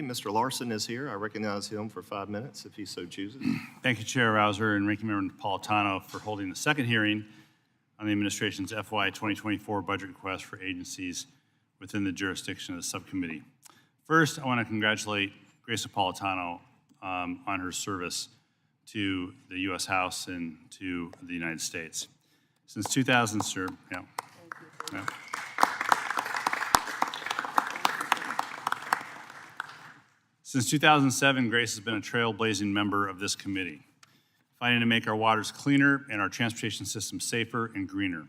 Mr. Larsen is here. I recognize him for 5 minutes if he so chooses. Thank you, Chair Rouser and Ranking Member Napolitano, for holding the second hearing on the administration's FY 2024 budget request for agencies within the jurisdiction of the subcommittee. First, I want to congratulate Grace Napolitano on her service to the U.S. House and to the United States. Since 2000, sir, yeah. Since 2007, Grace has been a trailblazing member of this committee, fighting to make our waters cleaner and our transportation system safer and greener.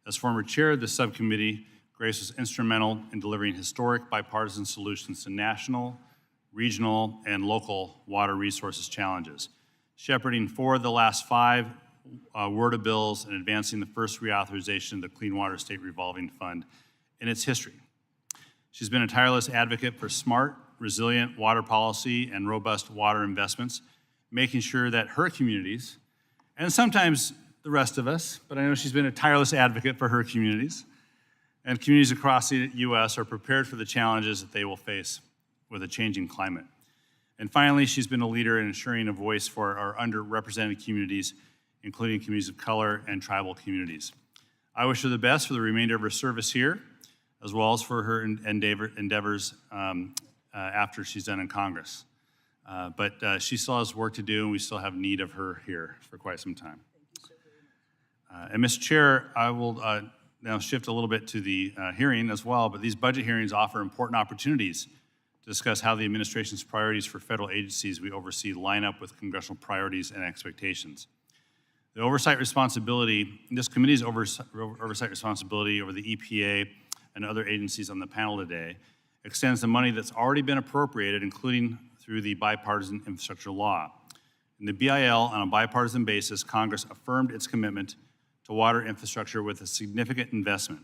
As former chair of the subcommittee, Grace was instrumental in delivering historic bipartisan solutions to national, regional, and local water resources challenges, shepherding 4 of the last 5 WRDA bills and advancing the first reauthorization of the Clean Water State Revolving Fund in its history. She's been a tireless advocate for smart, resilient water policy and robust water investments, making sure that her communities, and sometimes the rest of us, but I know she's been a tireless advocate for her communities, and communities across the U.S. are prepared for the challenges that they will face with a changing climate. And finally, she's been a leader in ensuring a voice for our underrepresented communities, including communities of color and tribal communities. I wish her the best for the remainder of her service here, as well as for her endeavors after she's done in Congress. But she still has work to do, and we still have need of her here for quite some time. And Mr. Chair, I will now shift a little bit to the hearing as well, but these budget hearings offer important opportunities to discuss how the administration's priorities for federal agencies we oversee line up with congressional priorities and expectations. The oversight responsibility, this committee's oversight responsibility over the EPA and other agencies on the panel today extends the money that's already been appropriated, including through the bipartisan infrastructure law. In the BIL, on a bipartisan basis, Congress affirmed its commitment to water infrastructure with a significant investment,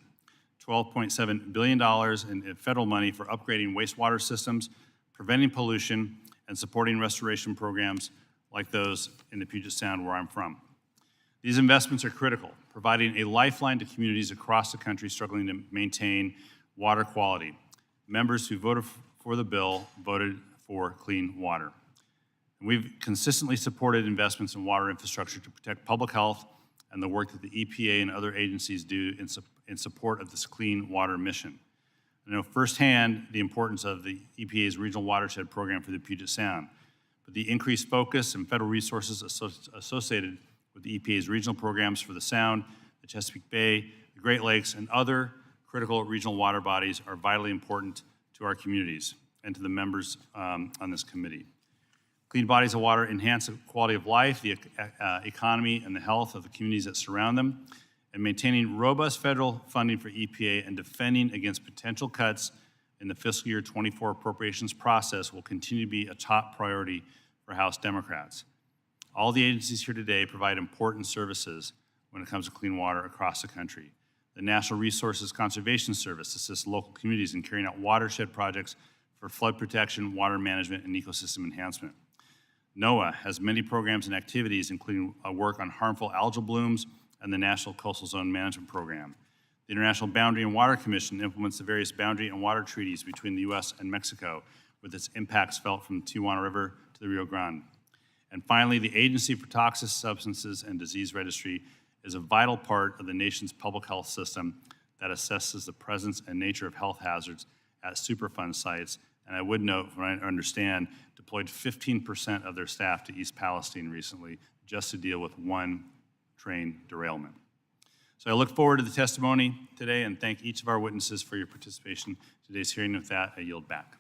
$12.7 billion in federal money for upgrading wastewater systems, preventing pollution, and supporting restoration programs like those in the Puget Sound where I'm from. These investments are critical, providing a lifeline to communities across the country struggling to maintain water quality. Members who voted for the bill voted for clean water. And we've consistently supported investments in water infrastructure to protect public health and the work that the EPA and other agencies do in support of this clean water mission. I know firsthand the importance of the EPA's Regional Watershed Program for the Puget Sound, but the increased focus and federal resources associated with the EPA's regional programs for the Sound, the Chesapeake Bay, the Great Lakes, and other critical regional water bodies are vitally important to our communities and to the members on this committee. Clean bodies of water enhance the quality of life, the economy, and the health of the communities that surround them, and maintaining robust federal funding for EPA and defending against potential cuts in the fiscal year 24 appropriations process will continue to be a top priority for House Democrats. All the agencies here today provide important services when it comes to clean water across the country. The National Resources Conservation Service assists local communities in carrying out watershed projects for flood protection, water management, and ecosystem enhancement. NOAA has many programs and activities, including work on harmful algal blooms and the National Coastal Zone Management Program. The International Boundary and Water Commission implements the various boundary and water treaties between the U.S. and Mexico, with its impacts felt from the Tijuana River to the Rio Grande. And finally, the Agency for Toxic Substances and Disease Registry is a vital part of the nation's public health system that assesses the presence and nature of health hazards at Superfund sites. And I would note, from what I understand, deployed 15% of their staff to East Palestine recently just to deal with one train derailment. So I look forward to the testimony today and thank each of our witnesses for your participation in today's hearing. With that, I yield back.